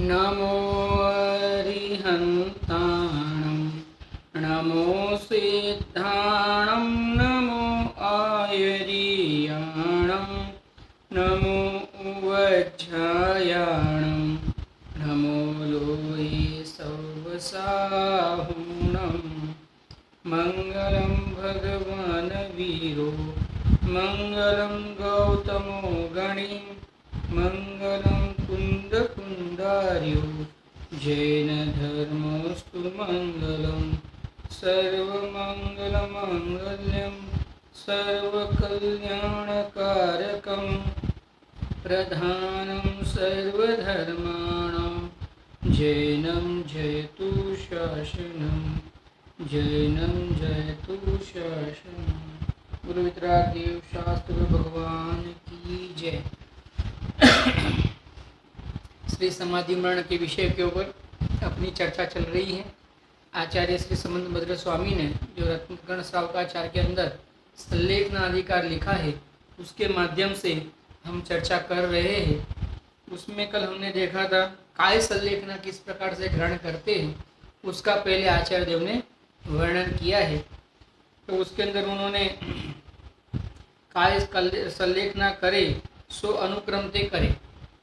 नमो अरिहन्ताणं नमो सिद्धाणं नमो आयर्याणं नमो वज्रायाणं नमो लोहे सौवसाहुणं मङ्गलं भगवान् वीरो मङ्गलं गौतमो गणि मङ्गलं कुन्दकुन्दार्यो जैनधर्मोऽस्तु मङ्गलं सर्वमङ्गलमाङ्गल्यं सर्वकल्याणकारकं प्रधानं सर्वधर्माणां जैनं जयतु शासनं जैनं जयतु शासनं। गुरु वितरागदेव शास्त्र भगवान की जय। श्री समाधि मरण के विषय के ऊपर अपनी चर्चा चल रही है। आचार्य श्री समंत भद्र स्वामी ने जो रत्नकर्ण श्रावकाचार्य के अंदर सल्लेखनाधिकार लिखा है उसके माध्यम से हम चर्चा कर रहे हैं। उसमें कल हमने देखा था काय सल्लेखना किस प्रकार से ग्रहण करते हैं, उसका पहले आचार्य देव ने वर्णन किया है। तो उसके अंदर उन्होंने काय सल्लेखना करे सो अनुक्रम ते करे,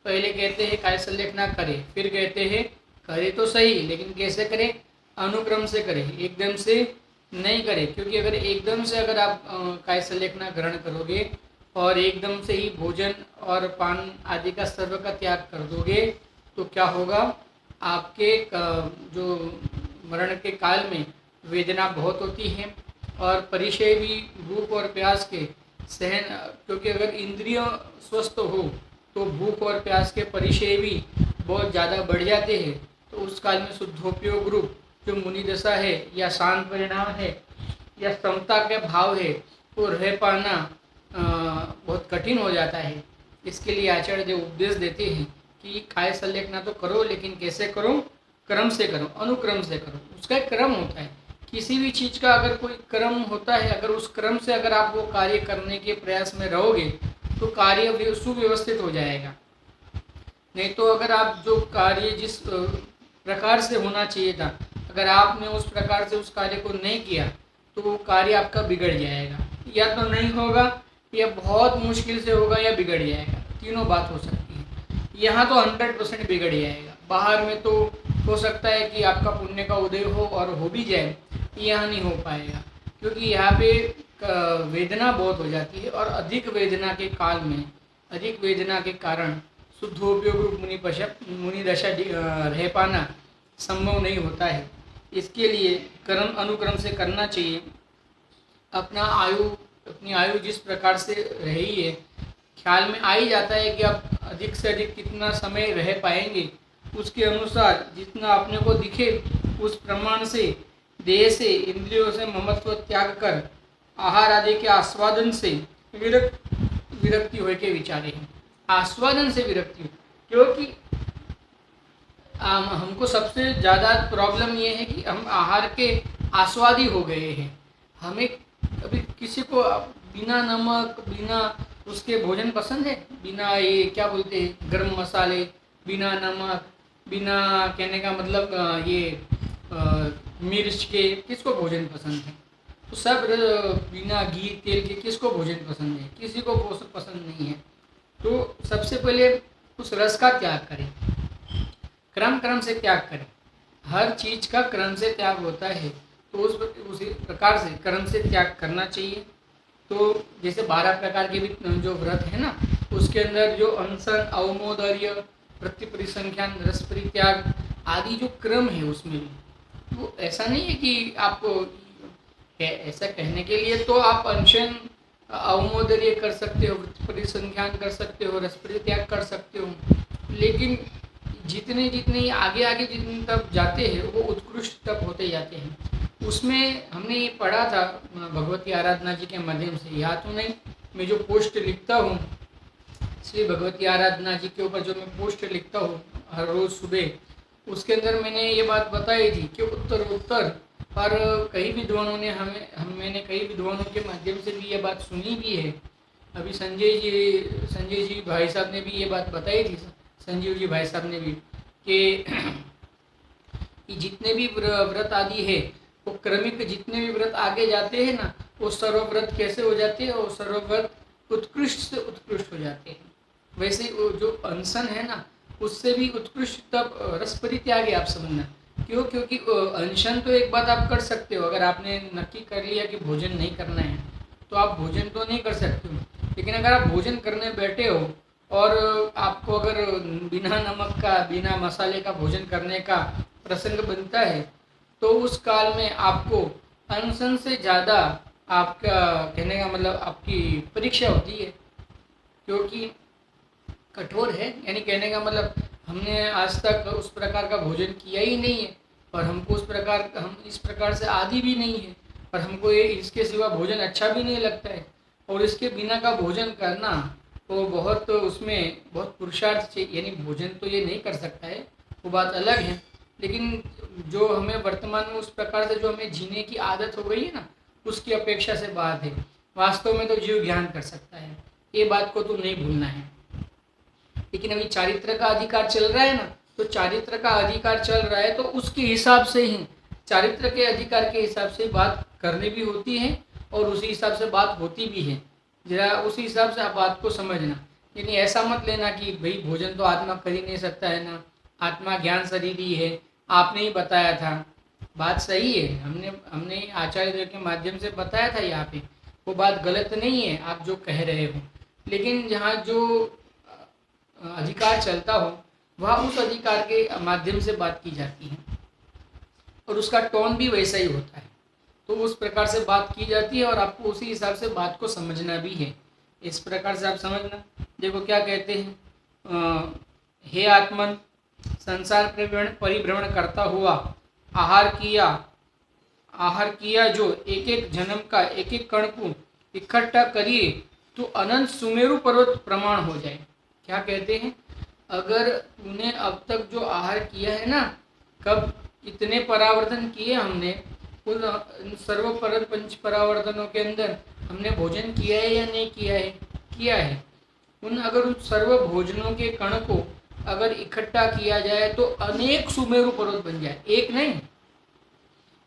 पहले कहते हैं काय सल्लेखना करे, फिर कहते हैं करे तो सही लेकिन कैसे करे, अनुक्रम से करे, एकदम से नहीं करे। क्योंकि अगर एकदम से अगर आप काय सल्लेखना ग्रहण करोगे और एकदम से ही भोजन और पान आदि का सर्व का त्याग कर दोगे तो क्या होगा, आपके जो मरण के काल में वेदना बहुत होती है और परिचय भी भूख और प्यास के सहन, क्योंकि अगर इंद्रिय स्वस्थ हो तो भूख और प्यास के परिचय भी बहुत ज़्यादा बढ़ जाते हैं। तो उस काल में शुद्धोपयोग रूप जो मुनि दशा है या शांत परिणाम है या समता का भाव है वो रह पाना बहुत कठिन हो जाता है। इसके लिए आचार्य देव उपदेश देते हैं कि काय सल्लेखना तो करो लेकिन कैसे करो, क्रम से करो, अनुक्रम से करो। उसका एक क्रम होता है, किसी भी चीज़ का अगर कोई क्रम होता है, अगर उस क्रम से अगर आप वो कार्य करने के प्रयास में रहोगे तो कार्य सुव्यवस्थित हो जाएगा। नहीं तो अगर आप जो कार्य जिस प्रकार से होना चाहिए था अगर आपने उस प्रकार से उस कार्य को नहीं किया तो वो कार्य आपका बिगड़ जाएगा, या तो नहीं होगा या बहुत मुश्किल से होगा या बिगड़ जाएगा। तीनों बात हो सकती है। यहाँ तो 100% बिगड़ जाएगा। बाहर में तो हो सकता है कि आपका पुण्य का उदय हो और हो भी जाए, यहाँ नहीं हो पाएगा क्योंकि यहाँ पे वेदना बहुत हो जाती है और अधिक वेदना के काल में, अधिक वेदना के कारण शुद्धोपयोग मुनि दशा रह पाना संभव नहीं होता है। इसके लिए कर्म अनुक्रम से करना चाहिए। अपनी आयु जिस प्रकार से रही है ख्याल में आ ही जाता है कि आप अधिक से अधिक कितना समय रह पाएंगे, उसके अनुसार जितना अपने को दिखे उस प्रमाण से देह से इंद्रियों से ममत्व त्याग कर आहार आदि के आस्वादन से विरक्ति हो के विचारे हैं। आस्वादन से विरक्ति, क्योंकि हमको सबसे ज़्यादा प्रॉब्लम ये है कि हम आहार के आस्वादी हो गए हैं। हमें अभी किसी को बिना नमक बिना उसके भोजन पसंद है, बिना ये क्या बोलते हैं गर्म मसाले, बिना नमक, बिना कहने का मतलब ये मिर्च के किसको भोजन पसंद है? तो सब बिना घी तेल के किसको भोजन पसंद है? किसी को पसंद नहीं है। तो सबसे पहले उस रस का त्याग करें, क्रम से त्याग करें। हर चीज़ का क्रम से त्याग होता है तो उसी प्रकार से क्रम से त्याग करना चाहिए। तो जैसे 12 प्रकार के भी जो व्रत है ना, उसके अंदर जो अनशन, अवमोदर्य, प्रतिपरिसंख्यान, रस परित्याग आदि जो क्रम है उसमें भी वो ऐसा नहीं है कि आपको ऐसा कहने के लिए तो आप अनशन अवमोदर्य कर सकते हो, परिसंख्यान कर सकते हो, रस परित्याग कर सकते हो, लेकिन जितने जितने आगे जितने तब जाते हैं वो उत्कृष्ट तब होते जाते हैं। उसमें हमने ये पढ़ा था भगवती आराधना जी के माध्यम से, यहाँ तो नहीं, मैं जो पोस्ट लिखता हूँ श्री भगवती आराधना जी के ऊपर जो मैं पोस्ट लिखता हूँ हर रोज़ सुबह, उसके अंदर मैंने ये बात बताई थी कि उत्तर और कई विद्वानों ने मैंने कई विद्वानों के माध्यम से भी ये बात सुनी भी है। अभी संजय जी भाई साहब ने भी ये बात बताई थी, संजीव जी भाई साहब ने भी, कि जितने भी व्रत आदि है वो क्रमिक, जितने भी व्रत आगे जाते हैं ना, वो सर्वव्रत कैसे हो जाते हैं, वो सर्वव्रत उत्कृष्ट से उत्कृष्ट हो जाते हैं। वैसे वो जो अनशन है ना, उससे भी उत्कृष्ट तब रस परित्याग है, आप समझना। क्यों? क्योंकि अनशन तो एक बात आप कर सकते हो, अगर आपने नक्की कर लिया कि भोजन नहीं करना है तो आप भोजन तो नहीं कर सकते हो। लेकिन अगर आप भोजन करने बैठे हो और आपको अगर बिना नमक का, बिना मसाले का भोजन करने का प्रसंग बनता है, तो उस काल में आपको अनशन से ज़्यादा आपका, कहने का मतलब आपकी परीक्षा होती है, क्योंकि कठोर है। यानी कहने का मतलब हमने आज तक उस प्रकार का भोजन किया ही नहीं है, और हमको हम इस प्रकार से आदी भी नहीं है, और हमको ये इसके सिवा भोजन अच्छा भी नहीं लगता है, और इसके बिना का भोजन करना तो बहुत, उसमें बहुत पुरुषार्थ चाहिए। यानी भोजन तो ये नहीं कर सकता है, वो बात अलग है, लेकिन जो हमें वर्तमान में उस प्रकार से जो हमें जीने की आदत हो गई है ना, उसकी अपेक्षा से बात है। वास्तव में तो जीव ज्ञान कर सकता है, ये बात को तो नहीं भूलना है। लेकिन अभी चारित्र का अधिकार चल रहा है ना, तो चारित्र का अधिकार चल रहा है तो उसके हिसाब से ही, चारित्र के अधिकार के हिसाब से बात करनी भी होती है, और उसी हिसाब से बात होती भी है। जरा उसी हिसाब से आप बात को समझना। यानी ऐसा मत लेना कि भाई भोजन तो आत्मा कर ही नहीं सकता है ना, आत्मा ज्ञान शरीर ही है, आपने ही बताया था। बात सही है, हमने आचार्य के माध्यम से बताया था यहाँ पे, वो बात गलत नहीं है आप जो कह रहे हो। लेकिन जहाँ जो अधिकार चलता हो, वह उस अधिकार के माध्यम से बात की जाती है, और उसका टोन भी वैसा ही होता है। तो उस प्रकार से बात की जाती है, और आपको उसी हिसाब से बात को समझना भी है। इस प्रकार से आप समझना। देखो क्या कहते हैं, हे आत्मन, संसार परिभ्रमण करता हुआ आहार किया जो एक एक जन्म का एक एक कण को इकट्ठा करिए तो अनंत सुमेरु पर्वत प्रमाण हो जाए। क्या कहते हैं, अगर तूने अब तक जो आहार किया है ना, कब कितने परावर्तन किए हमने, उन सर्व पंच परावर्तनों के अंदर हमने भोजन किया है या नहीं किया है? किया है। अगर उन सर्व भोजनों के कण को अगर इकट्ठा किया जाए तो अनेक सुमेरु पर्वत बन जाए। एक नहीं,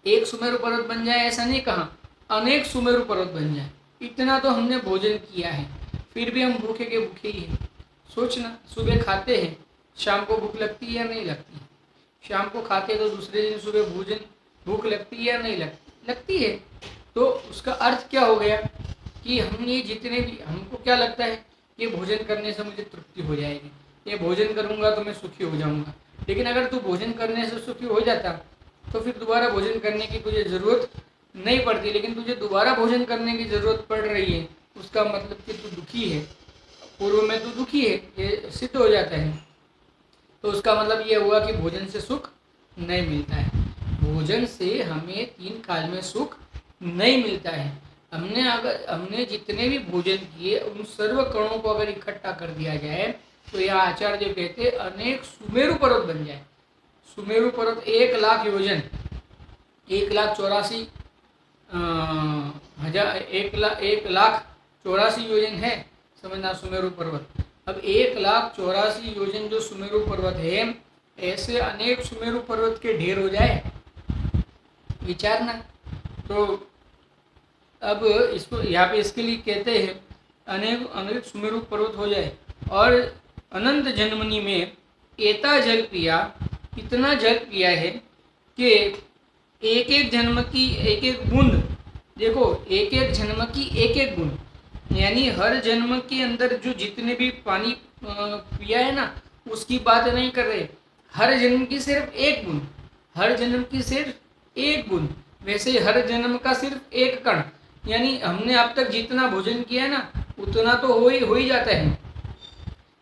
एक सुमेरु पर्वत बन जाए ऐसा नहीं कहा, अनेक सुमेरु पर्वत बन जाए। इतना तो हमने भोजन किया है, फिर भी हम भूखे के भूखे ही हैं। सोचना, सुबह खाते हैं, शाम को भूख लगती है या नहीं लगती? शाम को खाते तो दूसरे दिन सुबह भूख लगती है या नहीं लगती है। तो उसका अर्थ क्या हो गया कि हम ये जितने भी, हमको क्या लगता है ये भोजन करने से मुझे तृप्ति हो जाएगी, ये भोजन करूँगा तो मैं सुखी हो जाऊँगा। लेकिन अगर तू भोजन करने से सुखी हो जाता तो फिर दोबारा भोजन करने की तुझे ज़रूरत नहीं पड़ती। लेकिन तुझे दोबारा भोजन करने की ज़रूरत पड़ रही है, उसका मतलब कि तू दुखी है। पूर्व में तू दुखी है, ये सिद्ध हो जाता है। तो उसका मतलब ये हुआ कि भोजन से सुख नहीं मिलता है। भोजन से हमें 3 काल में सुख नहीं मिलता है। हमने जितने भी भोजन किए उन सर्व कणों को अगर इकट्ठा कर दिया जाए तो यह आचार्य कहते अनेक सुमेरु पर्वत बन जाए। सुमेरु पर्वत 1,00,000 योजन, 1,84,000 योजन है, समझना सुमेरु पर्वत। अब 1,84,000 योजन जो सुमेरु पर्वत है, ऐसे अनेक सुमेरु पर्वत के ढेर हो जाए, विचारना। तो अब इसको यहाँ पे इसके लिए कहते हैं अनेक सुमेरु पर्वत हो जाए, और अनंत जन्मनी में एता जल पिया, इतना जल पिया है कि एक एक जन्म की एक एक बूंद, देखो एक एक जन्म की एक एक बूंद, यानी हर जन्म के अंदर जो जितने भी पानी पिया है ना, उसकी बात नहीं कर रहे, हर जन्म की सिर्फ एक बूंद, हर जन्म की सिर्फ एक बूंद। वैसे हर जन्म का सिर्फ एक कण, यानी हमने अब तक जितना भोजन किया है ना उतना तो हो ही जाता है।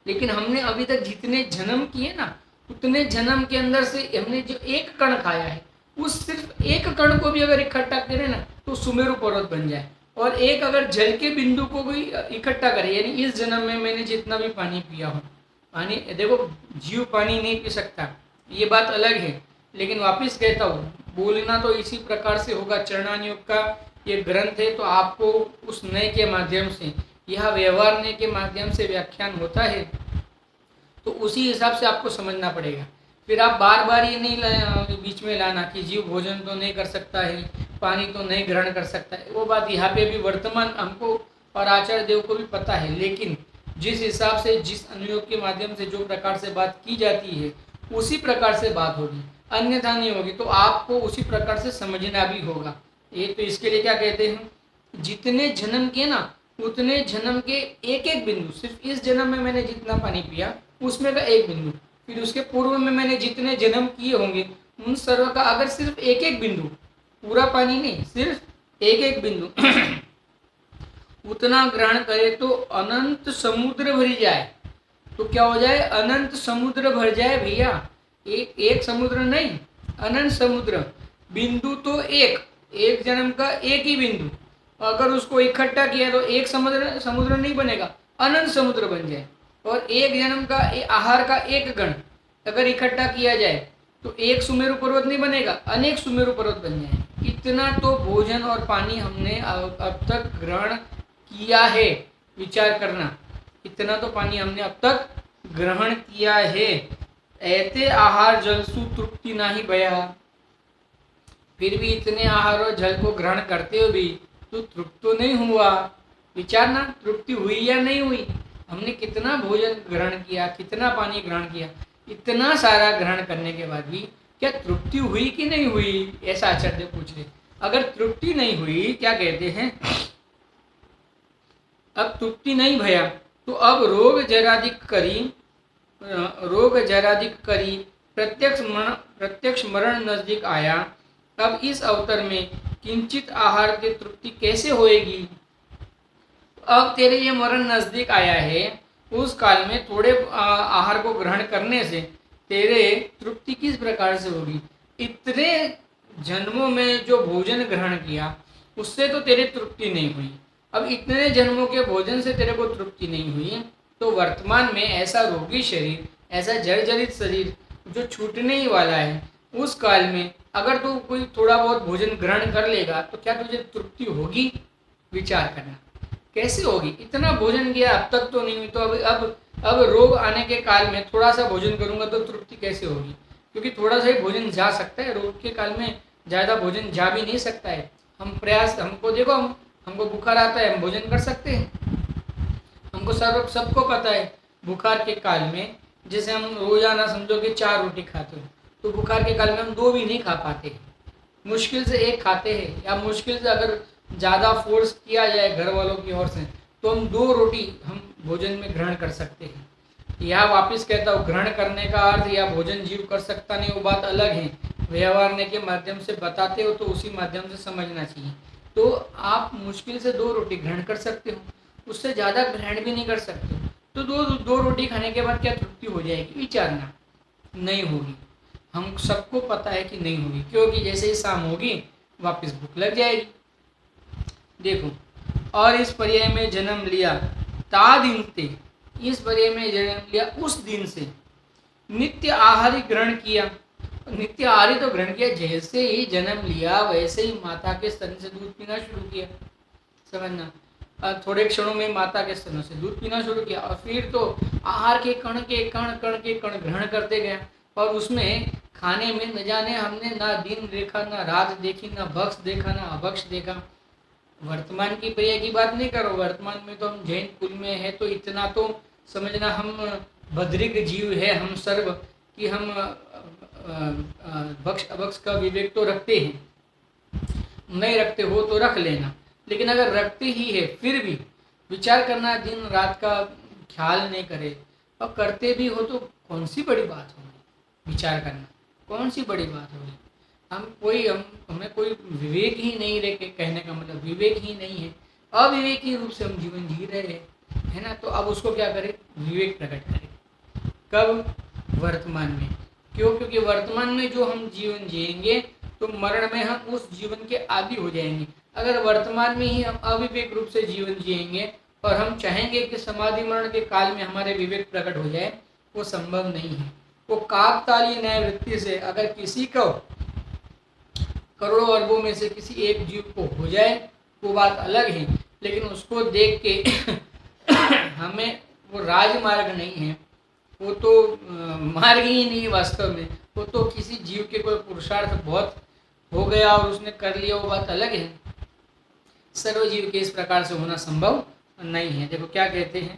लेकिन हमने अभी तक जितने जन्म किए ना, उतने जन्म के अंदर से हमने जो एक कण खाया है, उस सिर्फ एक कण को भी अगर इकट्ठा करें ना तो सुमेरु पर्वत बन जाए। और एक अगर जल के बिंदु को भी इकट्ठा करें, यानी इस जन्म में मैंने जितना भी पानी पिया हो, पानी देखो जीव पानी नहीं पी सकता, ये बात अलग है। लेकिन वापिस कहता हूँ, बोलना तो इसी प्रकार से होगा। चरणानुयोग का ये ग्रंथ है, तो आपको उस नय के माध्यम से, यह व्यवहार नय के माध्यम से व्याख्यान होता है, तो उसी हिसाब से आपको समझना पड़ेगा। फिर आप बार बार ये नहीं बीच में लाना कि जीव भोजन तो नहीं कर सकता है, पानी तो नहीं ग्रहण कर सकता है। वो बात यहाँ पे भी वर्तमान हमको और आचार्य देव को भी पता है, लेकिन जिस हिसाब से, जिस अनुयोग के माध्यम से जो प्रकार से बात की जाती है उसी प्रकार से बात होगी, अन्यथा नहीं होगी। तो आपको उसी प्रकार से समझना भी होगा। ये तो इसके लिए क्या कहते हैं, जितने जन्म के ना उतने जन्म के एक एक बिंदु, सिर्फ इस जन्म में मैंने जितना पानी पिया उसमें का एक बिंदु, फिर उसके पूर्व में मैंने जितने जन्म किए होंगे उन सर्व का अगर सिर्फ एक एक बिंदु, पूरा पानी नहीं, सिर्फ एक एक बिंदु उतना ग्रहण करे तो अनंत समुद्र भर जाए। तो क्या हो जाए, अनंत समुद्र भर जाए भैया। एक समुद्र नहीं, अनंत समुद्र। बिंदु तो एक जन्म का एक ही बिंदु, अगर उसको इकट्ठा किया तो एक समुद्र नहीं बनेगा, अनंत समुद्र बन जाए। और एक जन्म का आहार का एक गण अगर इकट्ठा किया जाए तो एक सुमेरु पर्वत नहीं बनेगा, अनेक सुमेरु पर्वत बन जाए। इतना तो भोजन और पानी हमने अब तक ग्रहण किया है, विचार करना, इतना तो पानी हमने अब तक ग्रहण किया है। ऐते आहार जल सु तृप्ति नाही भया, फिर भी इतने आहार और जल को ग्रहण करते हुए भी तो तृप्त तो नहीं हुआ। विचार ना, तृप्ति हुई या नहीं हुई। हमने कितना भोजन ग्रहण किया, कितना पानी ग्रहण किया, इतना सारा ग्रहण करने के बाद भी क्या तृप्ति हुई कि नहीं हुई, ऐसा आचार्य पूछ रहे। अगर तृप्ति नहीं हुई, क्या कहते हैं, अब तृप्ति नहीं भया तो अब रोग जराधिक करी प्रत्यक्ष मरण नजदीक आया। अब इस अवतर में किंचित आहार की तृप्ति कैसे होएगी। अब तेरे ये मरण नजदीक आया है, उस काल में थोड़े आहार को ग्रहण करने से तेरे तृप्ति किस प्रकार से होगी। इतने जन्मों में जो भोजन ग्रहण किया उससे तो तेरे तृप्ति नहीं हुई, अब इतने जन्मों के भोजन से तेरे को तृप्ति नहीं हुई, तो वर्तमान में ऐसा रोगी शरीर, ऐसा जर्जरित शरीर जो छूटने ही वाला है, उस काल में अगर तू कोई थोड़ा बहुत भोजन ग्रहण कर लेगा तो क्या तुझे तृप्ति होगी। विचार करना कैसे होगी, इतना भोजन किया अब तक तो नहीं हुई, तो अब रोग आने के काल में थोड़ा सा भोजन करूंगा तो तृप्ति कैसे होगी, क्योंकि थोड़ा सा ही भोजन जा सकता है, रोग के काल में ज़्यादा भोजन जा भी नहीं सकता है। हम प्रयास, हमको देखो, हमको बुखार आता है, हम भोजन कर सकते हैं, हमको सबको पता है बुखार के काल में, जैसे हम रोजाना समझो कि 4 रोटी खाते हो, तो बुखार के काल में हम 2 भी नहीं खा पाते, मुश्किल से 1 खाते हैं, या मुश्किल से अगर ज़्यादा फोर्स किया जाए घर वालों की ओर से तो हम 2 रोटी हम भोजन में ग्रहण कर सकते हैं। यह वापस कहता हूँ, ग्रहण करने का अर्थ या भोजन जीव कर सकता नहीं, वो बात अलग है, व्यवहार के माध्यम से बताते हो तो उसी माध्यम से समझना चाहिए। तो आप मुश्किल से 2 रोटी ग्रहण कर सकते हो, उससे ज़्यादा ग्रहण भी नहीं कर सकते हो, तो दो रोटी खाने के बाद क्या तृप्ति हो जाएगी। विचारना नहीं होगी, हम सबको पता है कि नहीं होगी, क्योंकि जैसे ही शाम होगी वापस भूख लग जाएगी। देखो, और इस पर्याय में जन्म लिया ता दिन ते, इस पर्याय में जन्म लिया उस दिन से नित्य आहारी ग्रहण किया। नित्य आहारी तो ग्रहण किया, जैसे ही जन्म लिया वैसे ही माता के स्तन से दूध पीना शुरू किया। समझना, थोड़े क्षणों में माता के स्तनों से दूध पीना शुरू किया, और फिर तो आहार के कण ग्रहण करते गया, और उसमें खाने में न जाने हमने ना दिन देखा, ना रात देखी, ना भक्ष देखा, ना अभक्ष देखा। वर्तमान की पर्याय की बात नहीं करो, वर्तमान में तो हम जैन कुल में है, तो इतना तो समझना हम बद्रिक जीव है, हम सर्व कि हम भक्ष अभक्ष का विवेक तो रखते हैं, नहीं रखते हो तो रख लेना, लेकिन अगर रखते ही है फिर भी विचार करना, दिन रात का ख्याल नहीं करे, और करते भी हो तो कौन सी बड़ी बात होगी। विचार करना कौन सी बड़ी बात होगी। हमें कोई विवेक ही नहीं रहे, कहने का मतलब विवेक ही नहीं है, अविवेकी रूप से हम जीवन जी रहे हैं, है ना। तो अब उसको क्या करें, विवेक प्रकट करें। कब, वर्तमान में। क्यों, क्योंकि वर्तमान में जो हम जीवन जिएंगे तो मरण में हम उस जीवन के आदी हो जाएंगे। अगर वर्तमान में ही हम अविवेक रूप से जीवन जिएंगे और हम चाहेंगे कि समाधि मरण के काल में हमारे विवेक प्रकट हो जाए, वो संभव नहीं है। वो काकतालीय न्याय वृत्ति से अगर किसी को, करोड़ों अरबों में से किसी एक जीव को हो जाए वो बात अलग है, लेकिन उसको देख के हमें, वो राजमार्ग नहीं है, वो तो मार्ग ही नहीं वास्तव में, वो तो किसी जीव के कोई पुरुषार्थ बहुत हो गया और उसने कर लिया, वो बात अलग है। सर्वजीव के इस प्रकार से होना संभव नहीं है। देखो क्या कहते हैं,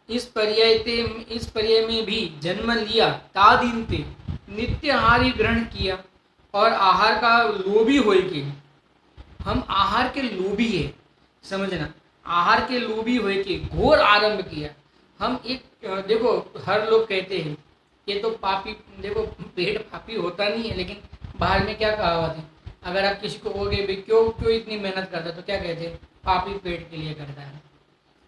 इस पर्याय में भी जन्म लिया तादीनते नित्य आहार ही ग्रहण किया और आहार का लोभी होए के, हम आहार के लोभी है, समझना, आहार के लोभी होए के घोर आरंभ किया। हम एक देखो हर लोग कहते हैं ये तो पापी, देखो पेट पापी होता नहीं है, लेकिन बाहर में क्या कहावत है, अगर आप किसी को कहोगे भाई क्यों क्यों इतनी मेहनत करता है, तो क्या कहते हैं, पापी पेट के लिए करता है।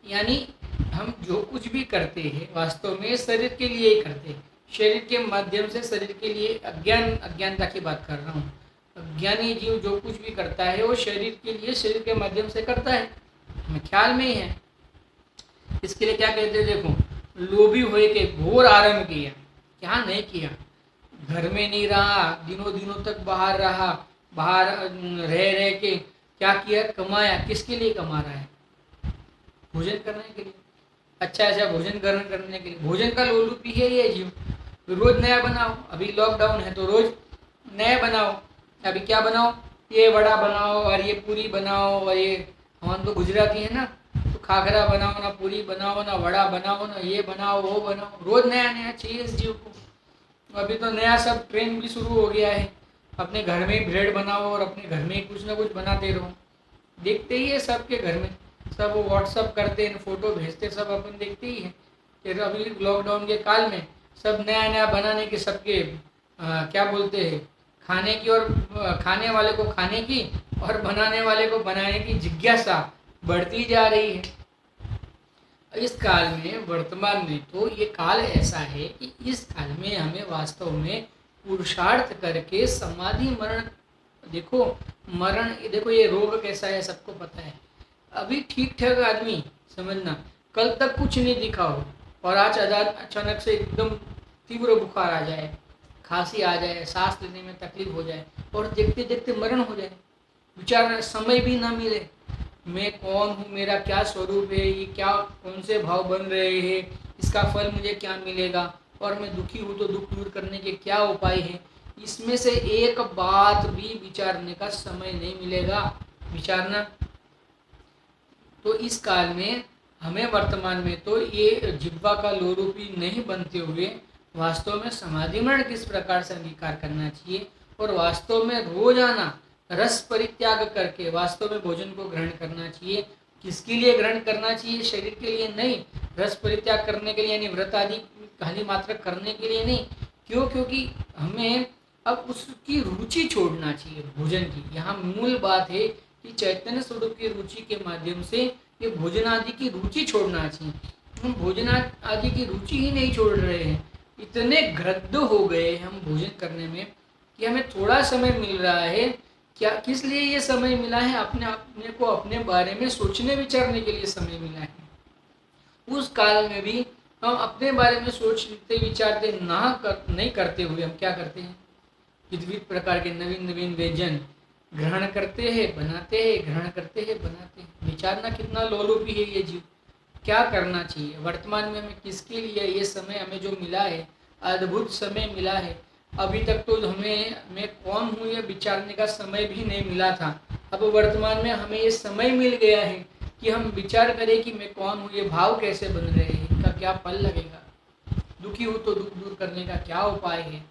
यानी हम जो कुछ भी करते हैं वास्तव में शरीर के लिए ही करते हैं, शरीर के माध्यम से, शरीर के लिए। अज्ञानता की बात कर रहा हूँ। अज्ञानी जीव जो कुछ भी करता है वो शरीर के लिए, शरीर के माध्यम से करता है, हमें ख्याल में ही है। इसके लिए क्या कहते हैं, देखो लोभी हुए के घोर आरंभ किया, क्या नहीं किया, घर में नहीं रहा, दिनों दिनों तक बाहर रहा, बाहर रह रह के क्या किया, कमाया। किसके लिए कमा रहा है, भोजन करने के लिए, अच्छा भोजन करने के लिए। भोजन का लोलुपी है ये जीव, रोज नया बनाओ। अभी लॉकडाउन है तो रोज नया बनाओ, अभी क्या बनाओ, ये वड़ा बनाओ और ये पूरी बनाओ, और ये हम तो गुजराती है ना, तो खाखरा बनाओ ना, पूरी बनाओ ना, वड़ा बनाओ ना, ये बनाओ वो बनाओ, रोज नया नया चाहिए इस जीव को। अभी तो नया सब ट्रेंड भी शुरू हो गया है, अपने घर में ही ब्रेड बनाओ और अपने घर में ही कुछ ना कुछ बनाते रहो। देखते ही है सबके घर में, सब वो व्हाट्सअप करते हैं, फोटो भेजते, सब अपन देखते ही हैं कि अभी लॉकडाउन के काल में सब नया नया बनाने के, सबके क्या बोलते हैं, खाने की, और खाने वाले को खाने की और बनाने वाले को बनाने की जिज्ञासा बढ़ती जा रही है। इस काल में, वर्तमान में तो ये काल ऐसा है कि इस काल में हमें वास्तव में पुरुषार्थ करके समाधि मरण, देखो मरण, देखो ये रोग कैसा है सबको पता है। अभी ठीक ठाक आदमी, समझना, कल तक कुछ नहीं दिखा हो और आज अचानक से एकदम तीव्र बुखार आ जाए, खांसी आ जाए, सांस लेने में तकलीफ हो जाए और देखते देखते मरण हो जाए, विचार समय भी ना मिले, मैं कौन हूँ, मेरा क्या स्वरूप है, ये क्या, कौन से भाव बन रहे हैं, इसका फल मुझे क्या मिलेगा, और मैं दुखी हूँ तो दुख दूर करने के क्या उपाय है, इसमें से एक बात भी विचारने का समय नहीं मिलेगा, विचारना। तो इस काल में हमें वर्तमान में तो ये जिह्वा का लोरूपी नहीं बनते हुए वास्तव में समाधि मरण किस प्रकार से अंगीकार करना चाहिए, और वास्तव में रोजाना रस परित्याग करके वास्तव में भोजन को ग्रहण करना चाहिए। किसके लिए ग्रहण करना चाहिए, शरीर के लिए नहीं, रस परित्याग करने के लिए, यानी व्रत आदि खाली मात्र करने के लिए नहीं। क्यों, क्योंकि हमें अब उसकी रुचि छोड़ना चाहिए भोजन की। यहाँ मूल बात है कि चैतन्य स्वरूप की रुचि के माध्यम से ये भोजन आदि की रुचि छोड़ना चाहिए। हम भोजन आदि की रुचि ही नहीं छोड़ रहे हैं, इतने गृद्ध हो गए हम भोजन करने में कि हमें थोड़ा समय मिल रहा है, क्या किस लिए ये समय मिला है, अपने को अपने बारे में सोचने विचारने के लिए समय मिला है। उस काल में भी हम अपने बारे में सोचते विचारते नहीं करते हुए हम क्या करते हैं, विविध प्रकार के नवीन नवीन व्यंजन ग्रहण करते हैं, बनाते हैं, ग्रहण करते हैं, बनाते हैं। विचारना कितना लोलुपी है ये जीव, क्या करना चाहिए वर्तमान में, हमें किसके लिए ये समय हमें जो मिला है, अद्भुत समय मिला है। अभी तक तो हमें मैं कौन हूँ ये विचारने का समय भी नहीं मिला था, अब वर्तमान में हमें ये समय मिल गया है कि हम विचार करें कि मैं कौन हूँ, ये भाव कैसे बन रहे हैं, इनका क्या फल लगेगा, दुखी हूँ तो दुख दूर करने का क्या उपाय है,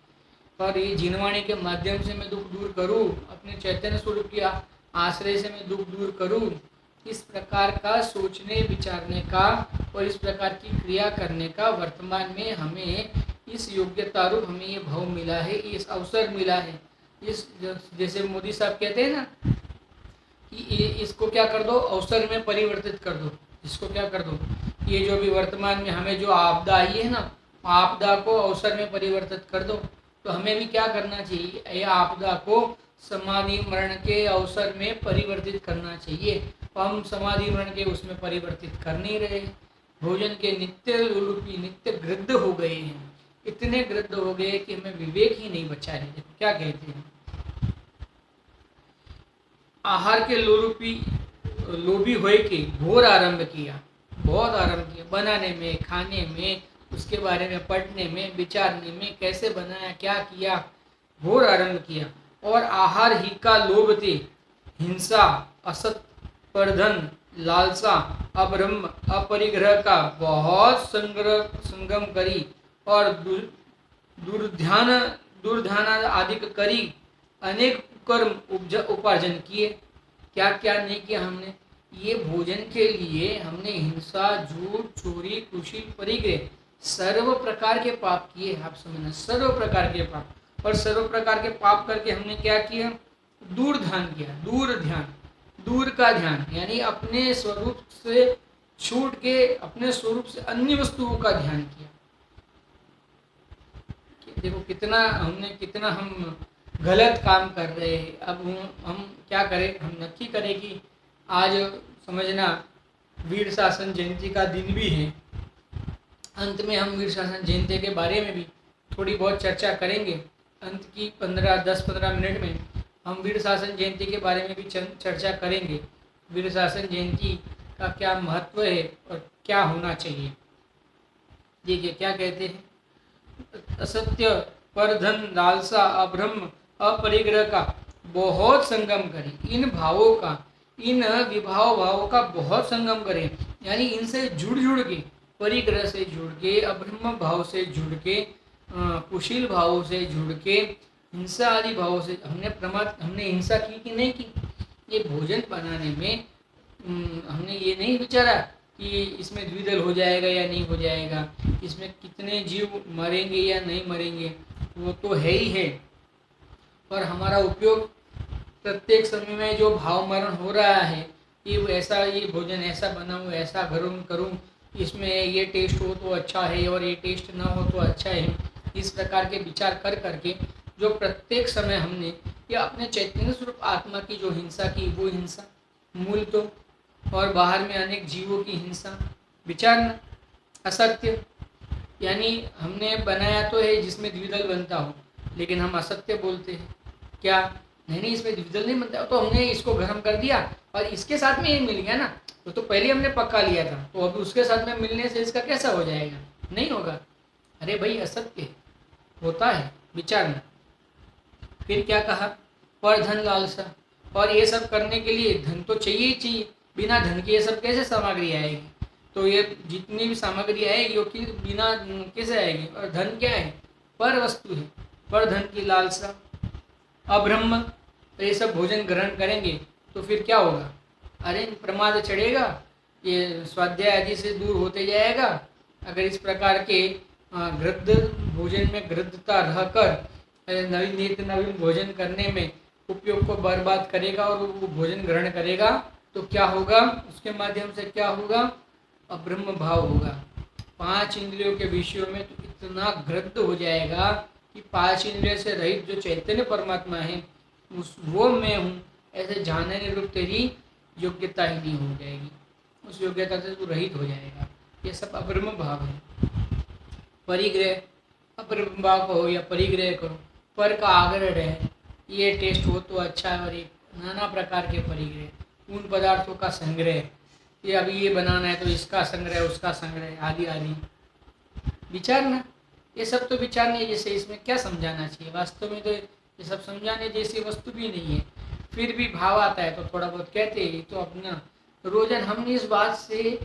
और ये जिनवाणी के माध्यम से मैं दुख दूर करूँ, अपने चैतन्य स्वरूप के आश्रय से मैं दुख दूर करूँ। इस प्रकार का सोचने विचारने का और इस प्रकार की क्रिया करने का वर्तमान में हमें इस योग्यता रूप हमें ये भाव मिला है, इस अवसर मिला है। इस जैसे मोदी साहब कहते हैं ना कि इसको क्या कर दो, अवसर में परिवर्तित कर दो, इसको क्या कर दो, ये जो भी वर्तमान में हमें जो आपदा आई है ना, आपदा को अवसर में परिवर्तित कर दो। तो हमें भी क्या करना चाहिए, ये आपदा को समाधि मरण के अवसर में परिवर्तित करना चाहिए। तो हम समाधि मरण के उसमें परिवर्तित कर नहीं रहे, भोजन के नित्य लोलुपी, नित्य गृद्ध हो गए हैं, इतने गृद्ध हो गए कि हमें विवेक ही नहीं बचा है। क्या कहते हैं, आहार के लोभी होए के घोर आरंभ किया, बहुत आरंभ किया, बनाने में, खाने में, उसके बारे में पढ़ने में, विचारने में, कैसे बनाया, क्या किया, घोर आरंभ किया। और आहार ही का लोभ थे, हिंसा, असत, परधन, लालसा, अब्रह्म, अपरिग्रह का बहुत संगम करी और दुर्ध्यान दुर्ध्यान आदि करी, अनेक कर्म उपार्जन किए। क्या क्या नहीं किया हमने? ये भोजन के लिए हमने हिंसा, झूठ, चोरी, कुशील, परिग्रह, सर्व प्रकार के पाप किए। आप समझना, सर्व प्रकार के पाप। और सर्व प्रकार के पाप करके हमने क्या किया? दूर ध्यान किया। दूर ध्यान, दूर का ध्यान, यानी अपने स्वरूप से छूट के अपने स्वरूप से अन्य वस्तुओं का ध्यान किया। देखो कितना हम गलत काम कर रहे हैं। अब हम क्या करें? हम नक्की करें कि आज समझना वीर शासन जयंती का दिन भी है। अंत में हम वीर शासन जयंती के बारे में भी थोड़ी बहुत चर्चा करेंगे। अंत की 10-15 मिनट में हम वीर शासन जयंती के बारे में भी चर्चा करेंगे। वीर शासन जयंती का क्या महत्व है और क्या होना चाहिए। देखिए क्या कहते हैं, असत्य, परधन, लालसा, अब्रह्म, अपरिग्रह का बहुत संगम करें। इन भावों का, इन भावों का बहुत संगम करें, यानी इनसे जुड़ के, परिग्रह से जुड़ के, अब्रह्म भाव से जुड़ के, कुशील भावों से जुड़ के, हिंसा आदि भावों से हमने हिंसा की कि नहीं की? ये भोजन बनाने में हमने ये नहीं विचारा कि इसमें द्विदल हो जाएगा या नहीं हो जाएगा, इसमें कितने जीव मरेंगे या नहीं मरेंगे, वो तो है ही है। और हमारा उपयोग प्रत्येक समय में जो भाव मरण हो रहा है कि ऐसा, ये भोजन ऐसा बनाऊं, ऐसा करूं, इसमें ये टेस्ट हो तो अच्छा है और ये टेस्ट ना हो तो अच्छा है, इस प्रकार के विचार कर करके जो प्रत्येक समय हमने या अपने चैतन्य स्वरूप आत्मा की जो हिंसा की, वो हिंसा मूल तो, और बाहर में अनेक जीवों की हिंसा, विचारना, असत्य, यानी हमने बनाया तो है जिसमें द्विदल बनता हो, लेकिन हम असत्य बोलते हैं। क्या? नहीं, इसमें द्विदल नहीं बनता, तो हमने इसको गर्म कर दिया और इसके साथ में ये मिल गया ना, तो पहले हमने पका लिया था, तो अभी उसके साथ में मिलने से इसका कैसा हो जाएगा? नहीं होगा। अरे भाई, असत्य होता है, विचारना। फिर क्या कहा? पर धन, लालसा, और ये सब करने के लिए धन तो चाहिए ही चाहिए। बिना धन के ये सब कैसे सामग्री आएगी? तो ये जितनी भी सामग्री आएगी वो बिना कैसे आएगी? और धन क्या है? पर वस्तु है, पर धन की लालसा, अब्रह्म, तो ये सब भोजन ग्रहण करेंगे तो फिर क्या होगा? अरे प्रमाद चढ़ेगा, ये स्वाध्याय आदि से दूर होते जाएगा। अगर इस प्रकार के गृद्ध भोजन में गृद्धता रहकर नवीन भोजन करने में उपयोग को बर्बाद करेगा और वो भोजन ग्रहण करेगा, तो क्या होगा? उसके माध्यम से क्या होगा? अब्रह्म भाव होगा। 5 इंद्रियों के विषयों में तो इतना गृद्ध हो जाएगा कि 5 इंद्रियों से रहित जो चैतन्य परमात्मा है वो मैं हूँ, ऐसे जानने रूप तेरी योग्यता ही नहीं हो जाएगी। उस योग्यता से तू रहित हो जाएगा। ये सब अब्रह्म भाव है। परिग्रह, अब्रह्म भाव कहो या परिग्रह करो, पर का आग्रह रहे, ये टेस्ट हो तो अच्छा है, और ये नाना प्रकार के परिग्रह, उन पदार्थों का संग्रह, ये अभी ये बनाना है तो इसका संग्रह, उसका संग्रह, आदि आदि। विचारना, ये सब तो विचारने जैसे, इसमें क्या समझाना चाहिए? वास्तव में तो ये सब समझाने जैसी वस्तु भी नहीं है, फिर भी भाव आता है तो थोड़ा बहुत कहते हैं। तो अपना रोजन हम इस बात से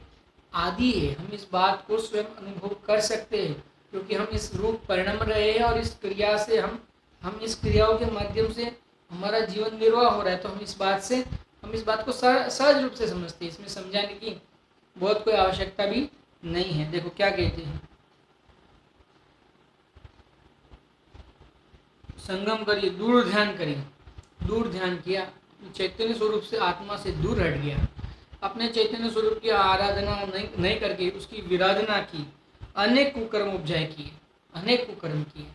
आदि है, हम इस बात को स्वयं अनुभव कर सकते हैं, क्योंकि हम इस रूप परिणम रहे हैं और इस क्रिया से हम इस क्रियाओं के माध्यम से हमारा जीवन निर्वाह हो रहा है। तो हम इस बात को सहज रूप से समझते हैं। इसमें समझाने की बहुत कोई आवश्यकता भी नहीं है। देखो क्या कहते हैं, संगम करिए, दूर ध्यान करिए। दूर ध्यान किया, चैतन्य स्वरूप से आत्मा से दूर हट गया, अपने चैतन्य स्वरूप की आराधना नहीं करके उसकी विराधना की, अनेक कुकर्म उपजाए किए, अनेक कुकर्म किए,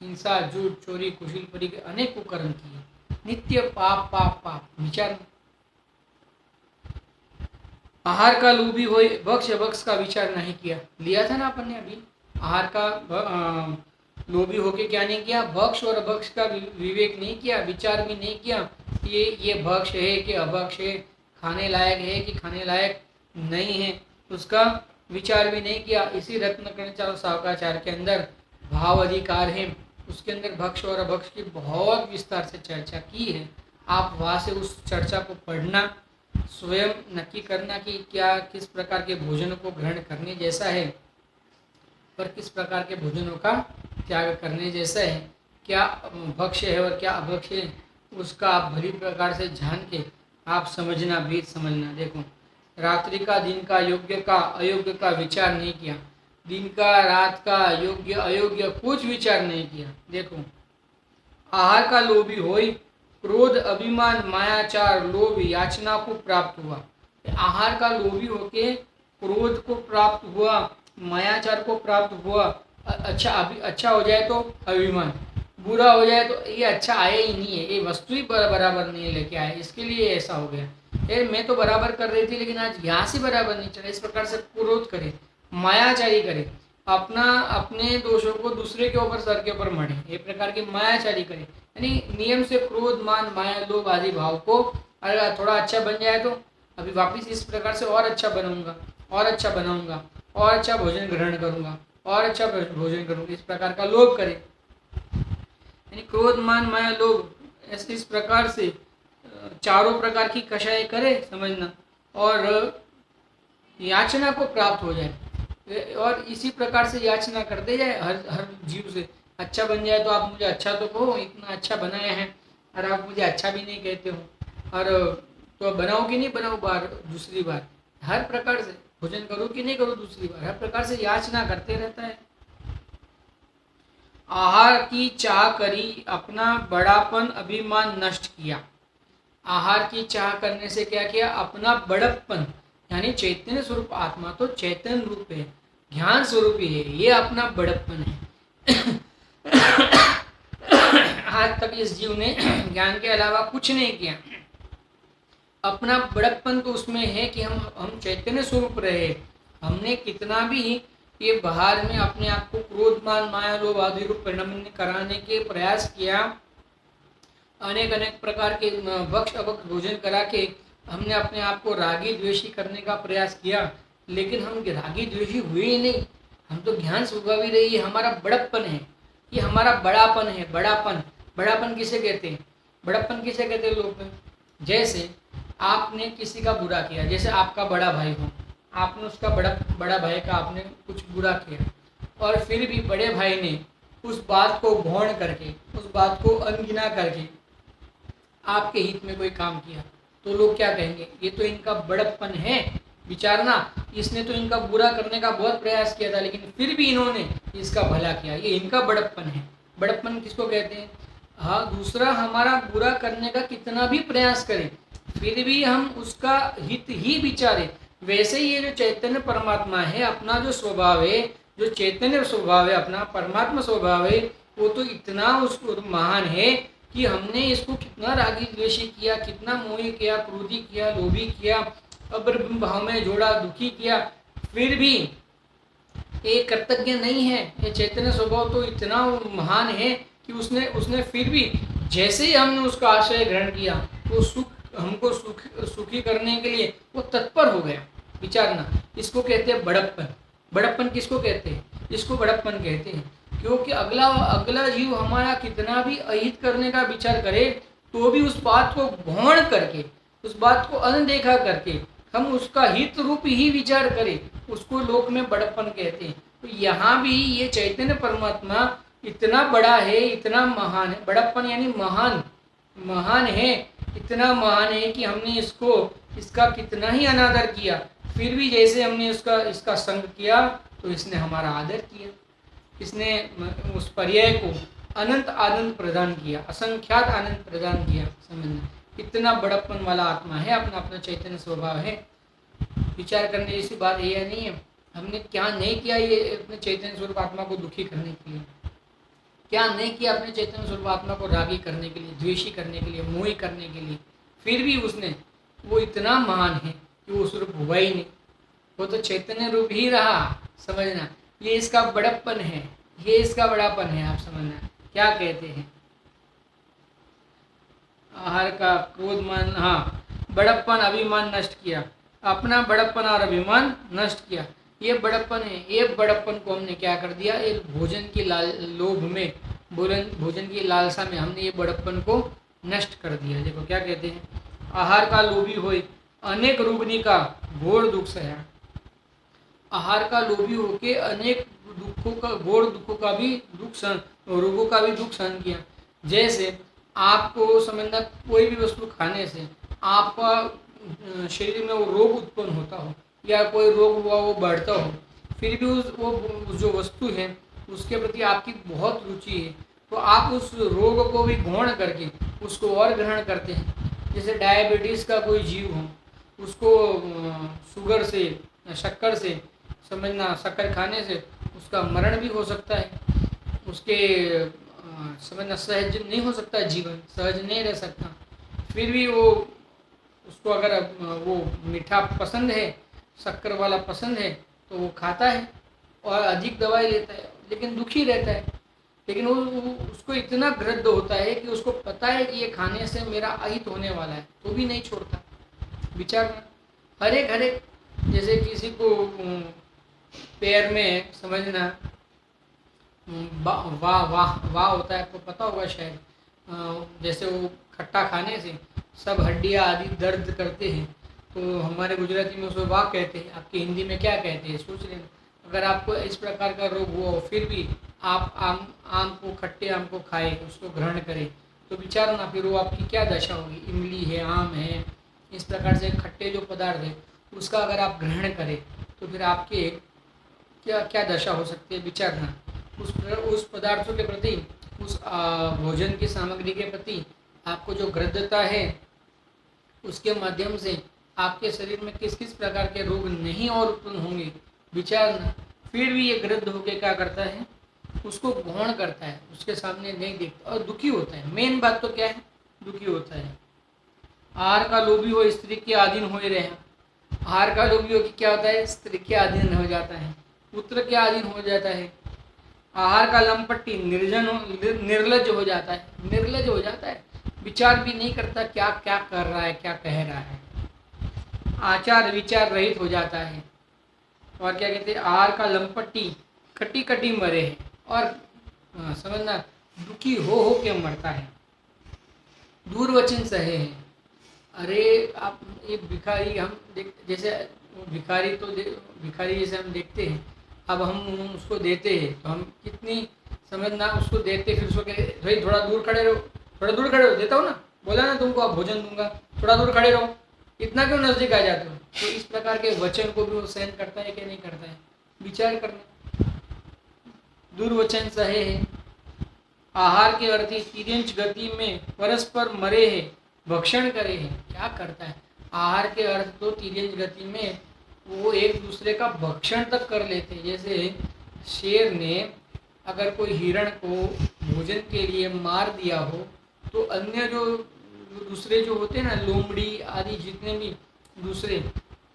हिंसा, झूठ, चोरी, कुशील, परिग्रह, अनेक कुकर्म किए, नित्य पाप पाप पाप। विचार, आहार का लोभी हो, भक्ष का विचार नहीं किया। लिया था ना अपन ने अभी, आहार का लोभी होके क्या नहीं किया? भक्ष और अभक्ष का विवेक नहीं किया, विचार भी नहीं किया। ये भक्ष है कि अभक्ष है, खाने लायक है कि खाने लायक नहीं है, उसका विचार भी नहीं किया। इसी रत्नकर्ण सावकाचार्य के अंदर भाव अधिकार है, उसके अंदर भक्ष और अभक्ष की बहुत विस्तार से चर्चा की है। आप वहाँ से उस चर्चा को पढ़ना, स्वयं नक्की करना कि क्या किस प्रकार के भोजनों को ग्रहण करने जैसा है और किस प्रकार के भोजनों का त्याग करने जैसा है, क्या भक्ष्य है और क्या अभक्ष्य है, उसका आप भली प्रकार से जान के आप समझना, भेद समझना। देखो, रात्रि का दिन का, योग्य का अयोग्य का विचार नहीं किया, दिन का रात का, योग्य अयोग्य कुछ विचार नहीं किया। देखो, आहार का लोभी होई, क्रोध अभिमान मायाचार लोभ याचना को प्राप्त हुआ। आहार का लोभी होके क्रोध को प्राप्त हुआ, मायाचार को प्राप्त हुआ। अच्छा हो जाए तो अभिमान, बुरा हो जाए तो ये अच्छा आया ही नहीं है, ये वस्तु ही बराबर नहीं लेके आए, इसके लिए ऐसा हो गया। मैं तो बराबर कर रही थी लेकिन आज यहाँ से बराबर नहीं चला। इस प्रकार से क्रोध करे, मायाचारी करे, अपने दोषों को दूसरे के ऊपर, सर के ऊपर मढ़े, ये प्रकार की मायाचारी करे। यानी नियम से क्रोध मान माया लोभ आदि भाव को, अगर थोड़ा अच्छा बन जाए तो अभी वापिस इस प्रकार से और अच्छा बनूंगा, और अच्छा बनाऊंगा, और अच्छा भोजन ग्रहण करूंगा, और अच्छा भोजन करूंगा, इस प्रकार का लोभ करे। यानी क्रोध मान माया लोभ ऐसे इस प्रकार से चारों प्रकार की कषाय करे, समझना, और याचना को प्राप्त हो जाए। और इसी प्रकार से याचना करते जाए हर जीव से। अच्छा बन जाए तो आप मुझे अच्छा तो कहो, इतना अच्छा बनाया है, और आप मुझे अच्छा भी नहीं कहते हो, और तो बनाओ कि नहीं बनाओ दूसरी बार, हर प्रकार से भोजन करो कि नहीं करो दूसरी बार, हर प्रकार से याचना करते रहता है। आहार की चाह करी, अपना बड़ापन अभिमान नष्ट किया। आहार की चाह करने से क्या किया? अपना बड़प्पन, यानी चैतन्य स्वरूप आत्मा तो चैतन्य रूप है, ज्ञान स्वरूप ही है, ये अपना बड़प्पन है। आज तक इस जीव ने ज्ञान के अलावा कुछ नहीं किया। अपना बड़प्पन तो उसमें है कि हम चैतन्य स्वरूप रहे। हमने कितना भी ये बाहर में अपने आप को क्रोध मान माया लोभ आदि रूप परिणमन कराने के प्रयास किया, अनेक प्रकार के भक्ष अभक्ष भोजन करा के हमने अपने आप को रागी द्वेषी करने का प्रयास किया, लेकिन हम रागी द्वेषी हुए ही नहीं। हम तो ज्ञान स्वभाव ही रही है, हमारा बड़प्पन है, ये हमारा बड़ापन है। बड़ापन किसे कहते हैं? बड़प्पन किसे कहते हैं लोग में? जैसे आपने किसी का बुरा किया, जैसे आपका बड़ा भाई हो, आपने उसका बड़ा भाई का आपने कुछ बुरा किया, और फिर भी बड़े भाई ने उस बात को गौण करके, उस बात को अनगिना करके आपके हित में कोई काम किया, तो लोग क्या कहेंगे? ये तो इनका बड़प्पन है। विचारना, इसने तो इनका बुरा करने का बहुत प्रयास किया था, लेकिन फिर भी इन्होंने इसका भला किया, ये इनका बड़प्पन है। बड़प्पन किसको कहते हैं? हाँ, दूसरा हमारा बुरा करने का कितना भी प्रयास करे, फिर भी हम उसका हित ही विचारे। वैसे ही ये जो चैतन्य परमात्मा है, अपना जो स्वभाव है, जो चैतन्य स्वभाव है, अपना परमात्मा स्वभाव है, वो तो इतना उसको महान है कि हमने इसको कितना रागी द्वेषी किया, कितना मोही किया, क्रोधी किया, लोभी किया, अब्रह्म भाव में जोड़ा, दुखी किया, फिर भी ये कृतज्ञ नहीं है। ये चैतन्य स्वभाव तो इतना महान है कि उसने फिर भी जैसे ही हमने उसका आश्रय ग्रहण किया, वो हमको सुखी करने के लिए वो तत्पर हो गया। विचारना, इसको कहते हैं बड़प्पन। बड़प्पन किसको कहते हैं? इसको बड़प्पन कहते हैं, क्योंकि अगला जीव हमारा कितना भी अहित करने का विचार करे, तो भी उस बात को गौण करके, उस बात को अनदेखा करके हम उसका हित रूप ही विचार करें, उसको लोक में बड़प्पन कहते हैं। तो यहाँ भी ये चैतन्य परमात्मा इतना बड़ा है, इतना महान है। बड़प्पन यानी महान है, इतना महान है कि हमने इसका कितना ही अनादर किया, फिर भी जैसे हमने इसका संग किया तो इसने हमारा आदर किया, इसने उस पर्याय को अनंत आनंद प्रदान किया, असंख्यात आनंद प्रदान किया। समझना, इतना बड़प्पन वाला आत्मा है, अपना चैतन्य स्वभाव है। विचार करने जैसी बात ये नहीं है, हमने क्या नहीं किया ये अपने चैतन्य स्वरूप आत्मा को दुखी करने के लिए, क्या नहीं किया अपने चैतन्य स्वरूप आत्मा को रागी करने के लिए, द्वेषी करने के लिए, मोही करने के लिए, फिर भी वो इतना महान है कि वो स्वरूप हुआ ही नहीं, वो तो चैतन्य रूप ही रहा। समझना, ये इसका बड़प्पन है, ये इसका बड़ापन है। आप समझना क्या कहते हैं? आहार का क्रोध मान, हाँ, बड़प्पन अभिमान नष्ट किया, अपना बड़प्पन और अभिमान नष्ट किया। ये बड़प्पन है। ये बड़प्पन को हमने क्या कर दिया, एक भोजन की लोभ में, भोजन की लालसा में हमने ये बड़प्पन को नष्ट कर दिया। देखो क्या कहते हैं, आहार का लोभी होए अनेक रोगनी का घोर दुख सहा। आहार का लोभी होके अनेक दुखों का, घोर दुखों का भी दुख सहन, रोगों का भी दुख सहन किया। जैसे आपको समझना, कोई भी वस्तु खाने से आपका शरीर में वो रोग उत्पन्न होता हो या कोई रोग हुआ वो बढ़ता हो, फिर भी वो जो वस्तु है उसके प्रति आपकी बहुत रुचि है, तो आप उस रोग को भी गौण करके उसको और ग्रहण करते हैं। जैसे डायबिटीज़ का कोई जीव हो, उसको शुगर से, शक्कर से, समझना शक्कर खाने से उसका मरण भी हो सकता है, उसके समझना सहज नहीं हो सकता, जीवन सहज नहीं रह सकता। फिर भी वो उसको अगर वो मीठा पसंद है, शक्कर वाला पसंद है, तो वो खाता है और अधिक दवाई लेता है, लेकिन दुखी रहता है। लेकिन वो उसको इतना ग्रद्ध होता है कि उसको पता है कि ये खाने से मेरा अहित होने वाला है, तो भी नहीं छोड़ता। विचार हर एक जैसे किसी को पैर में समझना वाह वाह वाह वाह होता है, आपको पता होगा शायद, जैसे वो खट्टा खाने से सब हड्डियाँ आदि दर्द करते हैं, तो हमारे गुजराती में उसको वाह कहते हैं, आपकी हिंदी में क्या कहते हैं सोच लेना। अगर आपको इस प्रकार का रोग हुआ हो फिर भी आप आम को, खट्टे आम को खाए, उसको ग्रहण करें, तो विचार ना फिर वो आपकी क्या दशा होगी। इमली है, आम है, इस प्रकार से खट्टे जो पदार्थ है उसका अगर आप ग्रहण करें तो फिर आपके क्या क्या दशा हो सकती है, विचारना। उस पदार्थों के प्रति, उस भोजन की सामग्री के प्रति आपको जो ग्रद्धता है, उसके माध्यम से आपके शरीर में किस किस प्रकार के रोग नहीं और उत्पन्न होंगे, विचारना। फिर भी ये ग्रद्ध होकर क्या करता है, उसको गौण करता है, उसके सामने नहीं देखता और दुखी होता है। मेन बात तो क्या है, दुखी होता है। आहार का लोभी हो स्त्री के अधीन हो रहे। आहार का लोभी हो कि क्या होता है, स्त्री के अधीन हो जाता है, पुत्र के अधीन हो जाता है। आहार का लंपट्टी निर्लज हो जाता है, निर्लज हो जाता है, विचार भी नहीं करता क्या क्या कर रहा है, क्या कह रहा है। आचार विचार रहित हो जाता है। और क्या कहते हैं, आहार का लंपट्टी कटी कटी मरे है, और समझना दुखी हो के मरता है। दूर वचन सहे हैं। अरे आप ये भिखारी, हम जैसे भिखारी तो भिखारी जैसे हम देखते हैं, अब हम उसको देते हैं तो हम कितनी समझना उसको देते, फिर उसको कहे भाई थोड़ा दूर खड़े रहो, थोड़ा दूर खड़े रहो, देता हूँ ना, बोला ना तुमको आप भोजन दूंगा, थोड़ा दूर खड़े रहो, इतना क्यों नजदीक आ जाते हो। तो इस प्रकार के वचन को भी वो सहन करता है कि नहीं करता है, विचार करना। दुर्वचन सहे है। आहार के अर्थी तिर्यंच गति में परस्पर मरे है, भक्षण करे है। क्या करता है, आहार के अर्थ तो तिर्यंच गति में वो एक दूसरे का भक्षण तक कर लेते हैं। जैसे शेर ने अगर कोई हिरण को भोजन के लिए मार दिया हो, तो अन्य जो दूसरे जो होते हैं ना, लोमड़ी आदि जितने भी दूसरे,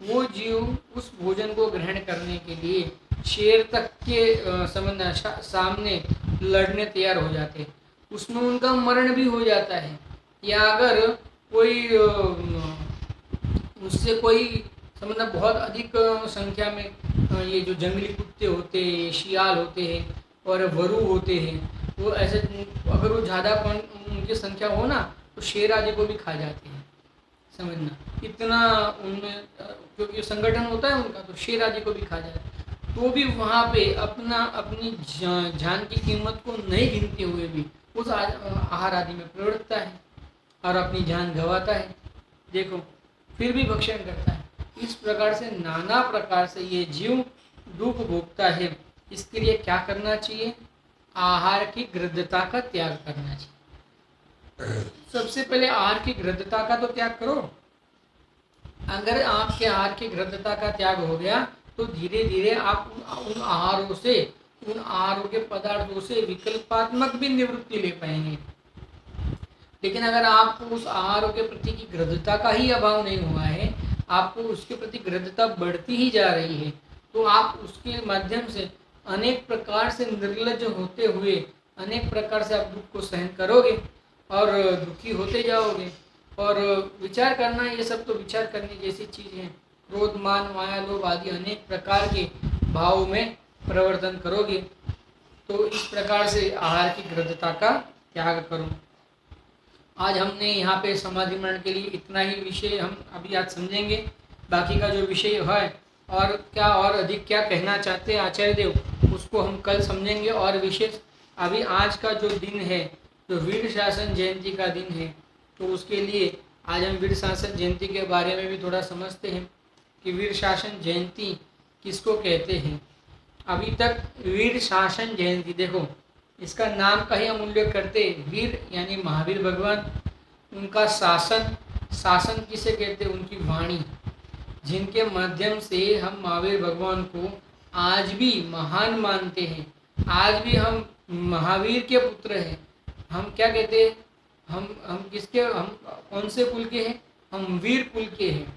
वो जीव उस भोजन को ग्रहण करने के लिए शेर तक के समझना सामने लड़ने तैयार हो जाते हैं, उसमें उनका मरण भी हो जाता है। या अगर कोई उससे कोई समझना बहुत अधिक संख्या में ये जो जंगली कुत्ते होते हैं, शियाल होते हैं और वरु होते हैं, वो ऐसे अगर वो ज़्यादा उनकी संख्या हो ना, तो शेर आदि को भी खा जाते हैं। समझना इतना उनमें, क्योंकि संगठन होता है उनका, तो शेर आदि को भी खा जाते हैं। तो भी वहाँ पे अपनी जान की कीमत को नहीं गिनते हुए भी उस आहार आदि में प्रवृत्ता है और अपनी जान गंवाता है। देखो फिर भी भक्षण करता है। इस प्रकार से नाना प्रकार से ये जीव दुख भोगता है। इसके लिए क्या करना चाहिए, आहार की गृद्धता का त्याग करना चाहिए। सबसे पहले आहार की गृद्धता का तो त्याग करो। अगर आपके आहार की गृद्धता का त्याग हो गया तो धीरे धीरे आप उन आहारों से, उन आहारों के पदार्थों से विकल्पात्मक भी निवृत्ति ले पाएंगे। लेकिन अगर आपको उस आहारों के प्रति की गृद्धता का ही अभाव नहीं हुआ है, आपको उसके प्रति गृद्धता बढ़ती ही जा रही है, तो आप उसके माध्यम से अनेक प्रकार से निर्लज होते हुए अनेक प्रकार से आप दुख को सहन करोगे और दुखी होते जाओगे। और विचार करना, ये सब तो विचार करने जैसी चीज़ है। क्रोध मान माया लोभ आदि अनेक प्रकार के भाव में प्रवर्तन करोगे। तो इस प्रकार से आहार की गृद्धता का त्याग करो। आज हमने यहाँ पे समाधि मरण के लिए इतना ही विषय हम अभी आज समझेंगे। बाकी का जो विषय है और क्या और अधिक क्या कहना चाहते हैं आचार्य देव, उसको हम कल समझेंगे। और विशेष अभी आज का जो दिन है, जो वीर शासन जयंती का दिन है, तो उसके लिए आज हम वीर शासन जयंती के बारे में भी थोड़ा समझते हैं कि वीर शासन जयंती किसको कहते हैं। अभी तक वीर शासन जयंती, देखो इसका नाम का ही हम उल्लेख करते हैं। वीर यानी महावीर भगवान, उनका शासन, शासन किसे कहते हैं? उनकी वाणी, जिनके माध्यम से हम महावीर भगवान को आज भी महान मानते हैं। आज भी हम महावीर के पुत्र हैं। हम क्या कहते हैं? हम किसके, हम कौन से कुल के हैं? हम वीर कुल के हैं।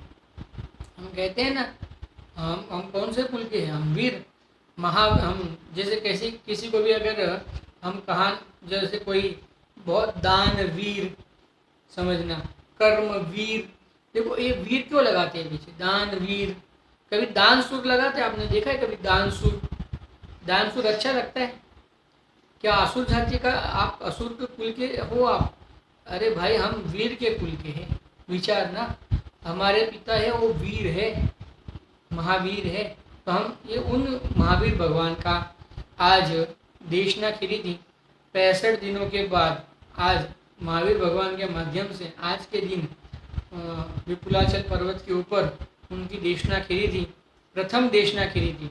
हम कहते हैं ना, हम कौन से कुल के हैं? हम वीर हम जैसे कैसे किसी को भी अगर हम कहा, जैसे कोई बहुत दान वीर, समझना, कर्म वीर, देखो ये वीर क्यों लगाते हैं पीछे? दान वीर, कभी दान सुर लगाते हैं? आपने देखा है कभी दान सुर? दान सुर अच्छा लगता है क्या? असुर जाति का आप, असुर के कुल के हो आप? अरे भाई हम वीर के कुल के हैं। विचार ना, हमारे पिता है वो वीर है, महावीर है। तो हम ये उन महावीर भगवान का आज देशना खिरी थी। 65 दिनों के बाद आज महावीर भगवान के माध्यम से आज के दिन विपुलाचल पर्वत के ऊपर उनकी देशना खिरी थी, प्रथम देशना खिरी थी।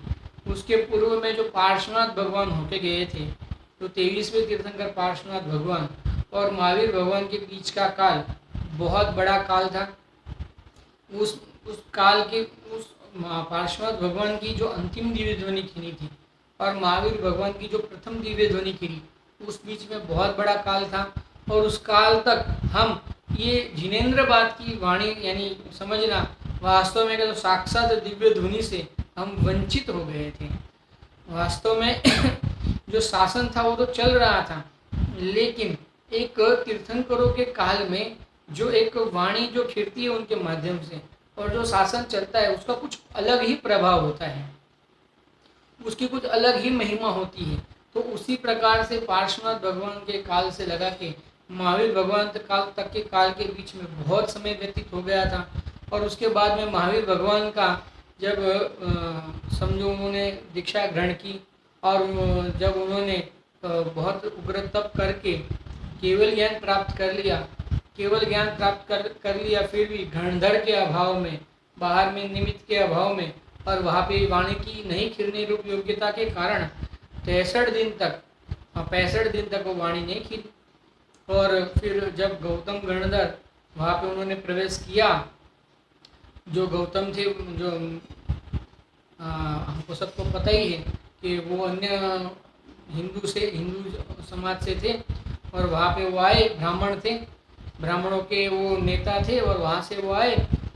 उसके पूर्व में जो पार्श्वनाथ भगवान होके गए थे, तो 23वें तीर्थंकर पार्श्वनाथ भगवान और महावीर भगवान के बीच का काल बहुत बड़ा काल था। उस काल के उस पार्श्वनाथ भगवान की जो अंतिम दिव्य ध्वनि खिनी थी और महावीर भगवान की जो प्रथम दिव्य ध्वनि खिनी, उस बीच में बहुत बड़ा काल था। और उस काल तक हम ये जिनेन्द्रबाद की वाणी, यानी समझना, वास्तव में तो साक्षात दिव्य ध्वनि से हम वंचित हो गए थे। वास्तव में जो शासन था वो तो चल रहा था, लेकिन एक तीर्थंकरों के काल में जो एक वाणी जो खिरती है उनके माध्यम से, और जो शासन चलता है उसका कुछ अलग ही प्रभाव होता है, उसकी कुछ अलग ही महिमा होती है। तो उसी प्रकार से पार्श्वनाथ भगवान के काल से लगा के महावीर भगवान काल तक के काल के बीच में बहुत समय व्यतीत हो गया था। और उसके बाद में महावीर भगवान का जब समझो उन्होंने दीक्षा ग्रहण की और जब उन्होंने बहुत उग्र तप करके केवल ज्ञान प्राप्त कर लिया, केवल ज्ञान प्राप्त कर लिया, फिर भी घनधर के अभाव में, बाहर में निमित्त के अभाव में, और वहाँ पे वाणी की नहीं खिरने रूप योग्यता के कारण 65 दिन तक वो वाणी नहीं खिरी। और फिर जब गौतम गणधर वहाँ पे उन्होंने प्रवेश किया, जो गौतम थे, जो हमको सबको पता ही है कि वो अन्य हिंदू समाज से थे, और वहाँ पे वो आए, ब्राह्मण थे, ब्राह्मणों के वो नेता थे, और वहाँ से वो आए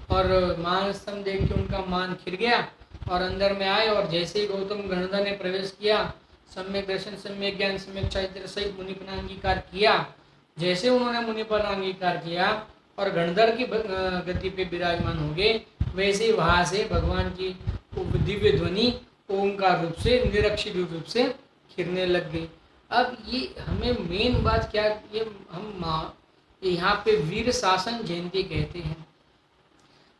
और मान स्तंभ देख के उनका मान खिर गया और अंदर में आए। और जैसे ही गौतम गणधर ने प्रवेश किया, सम्यक दर्शन, सम्यक ज्ञान, सम्यक चारित्र सहित मुनिपन अंगीकार किया। जैसे उन्होंने मुनिपन अंगीकार किया और गणधर की गति पे विराजमान हो गए, वैसे ही वहाँ से भगवान की दिव्य ध्वनि ओमकार रूप से, निरक्षर रूप से खिरने लग गई। अब ये हमें मेन बात क्या, ये हम यहाँ पे वीर शासन जयंती कहते हैं।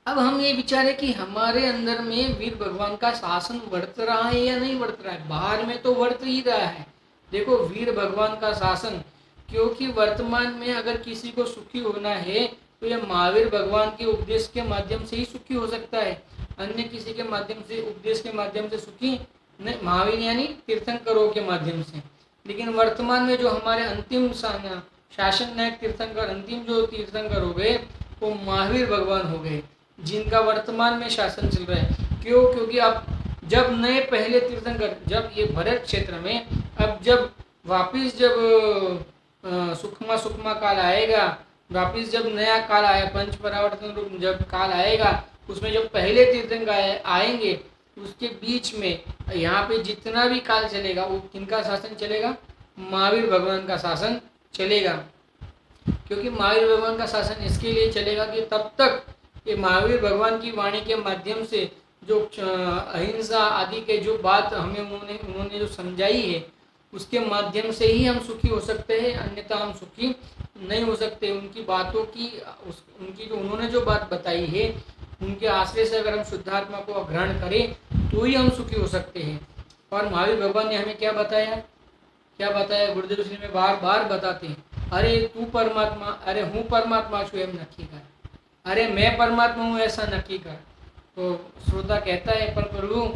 अब हम ये विचारे कि हमारे अंदर में वीर भगवान का शासन वर्त रहा है या नहीं वर्त रहा है। बाहर में तो वर्त ही रहा है। देखो वीर भगवान का शासन, क्योंकि वर्तमान में अगर किसी को सुखी होना है तो यह महावीर भगवान के उपदेश के माध्यम से ही सुखी हो सकता है। अन्य किसी के माध्यम से, उपदेश के माध्यम से सुखी नहीं, महावीर यानी तीर्थंकरों के माध्यम से। लेकिन वर्तमान में जो हमारे अंतिम शासन नायक तीर्थंकर, अंतिम जो तीर्थंकर हो गए वो महावीर भगवान हो गए, जिनका वर्तमान में शासन चल रहा है। क्यों? क्योंकि अब जब नए पहले तीर्थंकर, जब ये भरत क्षेत्र में, अब जब वापिस जब सुखमा काल आएगा, वापिस जब नया काल आया, पंच परावर्तन रूप जब काल आएगा, उसमें जब पहले तीर्थंकर आएंगे, उसके बीच में यहाँ पे जितना भी काल चलेगा वो किनका शासन चलेगा? महावीर भगवान का शासन चलेगा। क्योंकि महावीर भगवान का शासन इसके लिए चलेगा कि तब तक ये महावीर भगवान की वाणी के माध्यम से जो अहिंसा आदि के जो बात हमें उन्होंने जो समझाई है, उसके माध्यम से ही हम सुखी हो सकते हैं, अन्यथा हम सुखी नहीं हो सकते। उनकी बातों की उनकी जो उन्होंने जो बात बताई है, उनके आश्रय से अगर हम शुद्धात्मा को ग्रहण करें तो ही हम सुखी हो सकते हैं। और महावीर भगवान ने हमें क्या बताया, गुरुदेव श्री में बार बार बताते हैं, अरे तू परमात्मा, अरे हूँ परमात्मा छू एम नक्की कर, अरे मैं परमात्मा हूँ ऐसा नक्की कर। तो श्रोता कहता है, पर प्रभु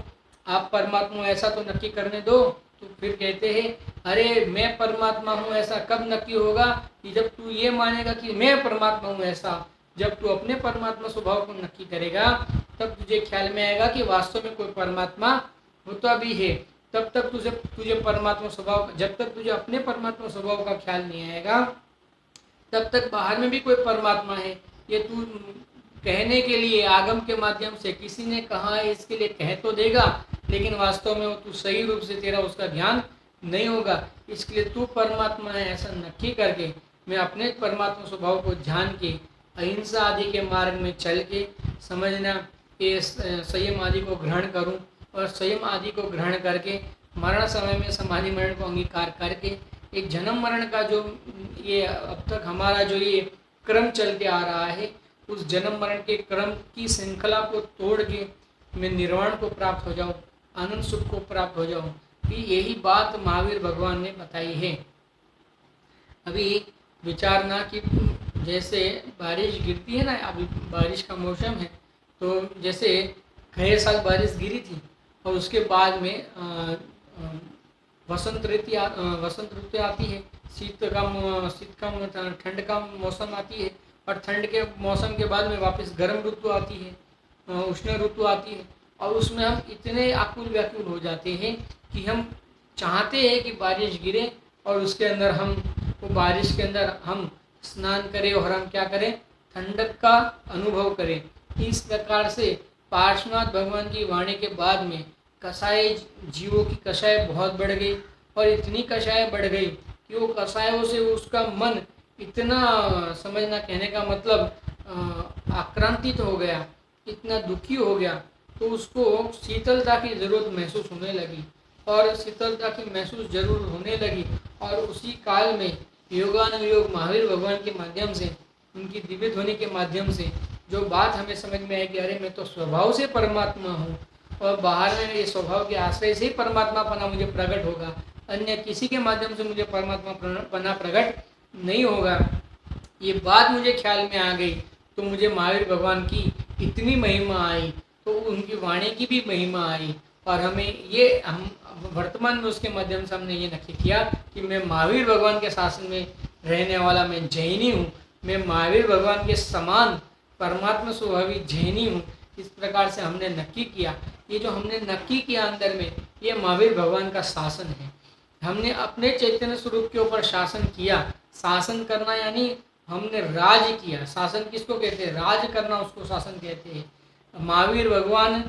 आप परमात्मा ऐसा तो नक्की करने दो। तो फिर कहते हैं, अरे मैं परमात्मा हूँ ऐसा कब नक्की होगा, कि जब तू ये मानेगा कि मैं परमात्मा हूँ ऐसा। जब तू अपने परमात्मा स्वभाव को नक्की करेगा, तब तुझे ख्याल में आएगा कि वास्तव में कोई परमात्मा होता भी है। तब तक तुझे परमात्मा स्वभाव, जब तक तुझे अपने परमात्मा स्वभाव का ख्याल नहीं आएगा, तब तक बाहर में भी कोई परमात्मा है ये तू कहने के लिए आगम के माध्यम से किसी ने कहा है इसके लिए कह तो देगा, लेकिन वास्तव में वो तू सही रूप से तेरा उसका ध्यान नहीं होगा। इसके लिए तू परमात्मा है ऐसा नक्की करके मैं अपने परमात्मा स्वभाव को ध्यान के अहिंसा आदि के मार्ग में चल के समझना कि संयम आदि को ग्रहण करूं, और संयम आदि को ग्रहण करके मरण समय में समाधि मरण को अंगीकार करके एक जन्म मरण का जो ये अब तक हमारा जो ये क्रम चल के आ रहा है, उस जन्म मरण के क्रम की श्रृंखला को तोड़ के मैं निर्वाण को प्राप्त हो जाऊं, आनंद सुख को प्राप्त हो जाऊं। कि यही बात महावीर भगवान ने बताई है। अभी विचारना कि जैसे बारिश गिरती है ना, अभी बारिश का मौसम है, तो जैसे गए साल बारिश गिरी थी और उसके बाद में वसंत ऋतु आती है, शीत का ठंड का मौसम आती है, और ठंड के मौसम के बाद में वापस गर्म ऋतु आती है, उष्ण ऋतु आती है। और उसमें हम इतने आकुल व्याकुल हो जाते हैं कि हम चाहते हैं कि बारिश गिरे और उसके अंदर हम वो बारिश के अंदर हम स्नान करें और हम क्या करें, ठंडक का अनुभव करें। इस प्रकार से पार्श्वनाथ भगवान की वाणी के बाद में कसाई जीवों की कषाय बहुत बढ़ गई, और इतनी कषाय बढ़ गई कि वो कषायों से उसका मन इतना, समझना कहने का मतलब आक्रांतित हो गया, इतना दुखी हो गया, तो उसको शीतलता की ज़रूरत महसूस होने लगी, और शीतलता की महसूस जरूर होने लगी। और उसी काल में योगानुयोग महावीर भगवान के माध्यम से, उनकी दिव्य ध्वनि के माध्यम से जो बात हमें समझ में आई कि अरे मैं तो स्वभाव से परमात्मा हूँ, और बाहर में ये स्वभाव के आश्रय से ही परमात्मा पना मुझे प्रकट होगा, अन्य किसी के माध्यम से मुझे परमात्मा पना प्रकट नहीं होगा। ये बात मुझे ख्याल में आ गई, तो मुझे महावीर भगवान की इतनी महिमा आई, तो उनकी वाणी की भी महिमा आई, और हमें ये हम वर्तमान में उसके माध्यम से हमने ये नक्की किया कि मैं महावीर भगवान के शासन में रहने वाला मैं जैनी हूँ, मैं महावीर भगवान के समान परमात्मा स्वभावी जैनी हूँ। इस प्रकार से हमने नक्की किया। ये जो हमने नक्की किया अंदर में, ये महावीर भगवान का शासन है। हमने अपने चैतन्य स्वरूप के ऊपर शासन किया। शासन करना यानी हमने राज किया। शासन किसको कहते हैं? राज करना उसको शासन कहते हैं। महावीर भगवान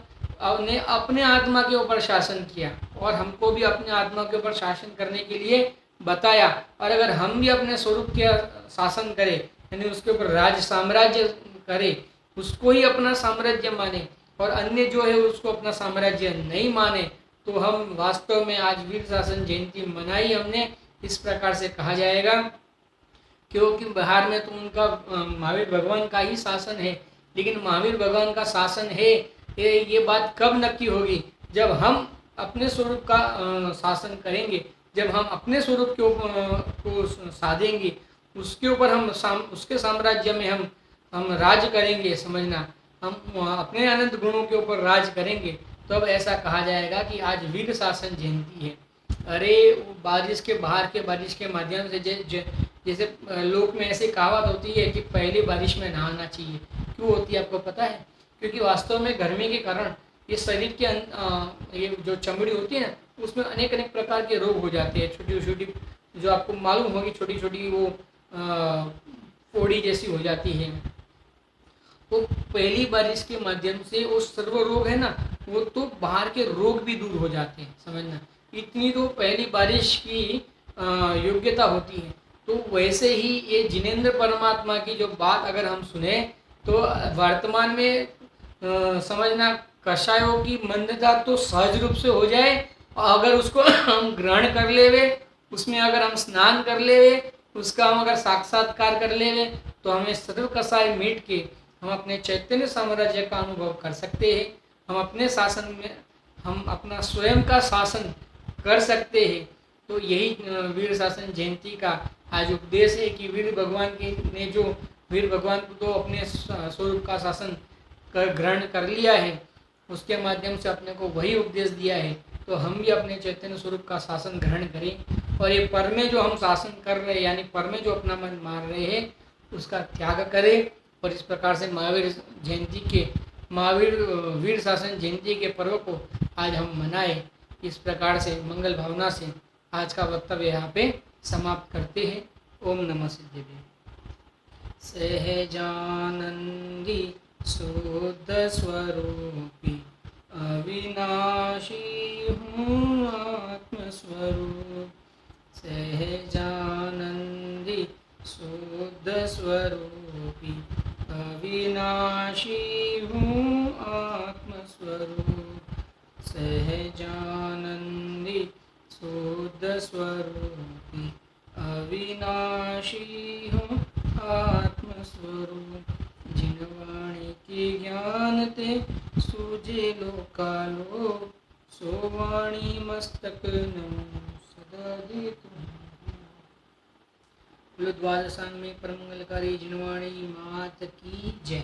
ने अपने आत्मा के ऊपर शासन किया, और हमको भी अपने आत्मा के ऊपर शासन करने के लिए बताया। और अगर हम भी अपने स्वरूप के शासन करें, यानी उसके ऊपर राज साम्राज्य करें, उसको ही अपना साम्राज्य माने, और अन्य जो है उसको अपना साम्राज्य नहीं माने, तो हम वास्तव में आज वीर शासन जयंती मनाई हमने, इस प्रकार से कहा जाएगा। क्योंकि बाहर में तो उनका महावीर भगवान का ही शासन है, लेकिन महावीर भगवान का शासन है ये बात कब नक्की होगी? जब हम अपने स्वरूप का शासन करेंगे, जब हम अपने स्वरूप के को साधेंगे, उसके ऊपर हम उसके साम्राज्य में हम राज करेंगे। समझना, हम अपने अनंत गुणों के ऊपर राज करेंगे, तब ऐसा कहा जाएगा कि आज वीर शासन जयंती है। अरे बारिश के बाहर के बारिश के माध्यम से जैसे लोक में ऐसी कहावत होती है कि पहली बारिश में नहाना चाहिए। क्यों होती है आपको पता है? क्योंकि वास्तव में गर्मी के कारण ये शरीर के ये जो चमड़ी होती है ना, उसमें अनेक अनेक प्रकार के रोग हो जाते हैं। छोटी छोटी, जो आपको मालूम होगी, छोटी छोटी वो फोड़ी जैसी हो जाती है। तो पहली बारिश के माध्यम से वो सर्व रोग है ना, वो तो बाहर के रोग भी दूर हो जाते हैं। समझना, इतनी तो पहली बारिश की योग्यता होती है। तो वैसे ही ये जिनेंद्र परमात्मा की जो बात अगर हम सुने, तो वर्तमान में समझना कषायों की मंदता तो सहज रूप से हो जाए, और अगर उसको हम ग्रहण कर लेवे, उसमें अगर हम स्नान कर लेवे, उसका हम अगर साक्षात्कार कर लेवे, तो हमें सर्व कषाय मीट के हम अपने चैतन्य साम्राज्य का अनुभव कर सकते हैं। हम अपने शासन में हम अपना स्वयं का शासन कर सकते हैं। तो यही वीर शासन जयंती का आज उपदेश है कि वीर भगवान की ने जो वीर भगवान को तो अपने स्वरूप का शासन ग्रहण कर लिया है, उसके माध्यम से अपने को वही उपदेश दिया है। तो हम भी अपने चैतन्य स्वरूप का शासन ग्रहण करें, और ये पर में जो हम शासन कर रहे हैं, यानी पर में जो अपना मन मार रहे हैं, उसका त्याग करें। और इस प्रकार से महावीर जयंती के वीर शासन जयंती के पर्व को आज हम मनाएं। इस प्रकार से मंगल भावना से आज का वक्तव्य यहाँ पे समाप्त करते हैं। ओम नमः सिद्धेभ्यो। सहजानंदी शुद्ध स्वरूपी अविनाशी हूँ आत्मस्वरूप। सहजानंदी शुद्ध स्वरूपी अविनाशी हूँ आत्मस्वरूप। सहजानंदी शुद्ध स्वरूपी अविनाशी हूँ आत्मस्वरूप। जिनवाणी की ज्ञान ते सूझे लोकालोक, सो वाणी मस्तक नमो सदा दे तुम्हें। द्वादशांग में परमंगलकारी जिनवाणी मात की जय।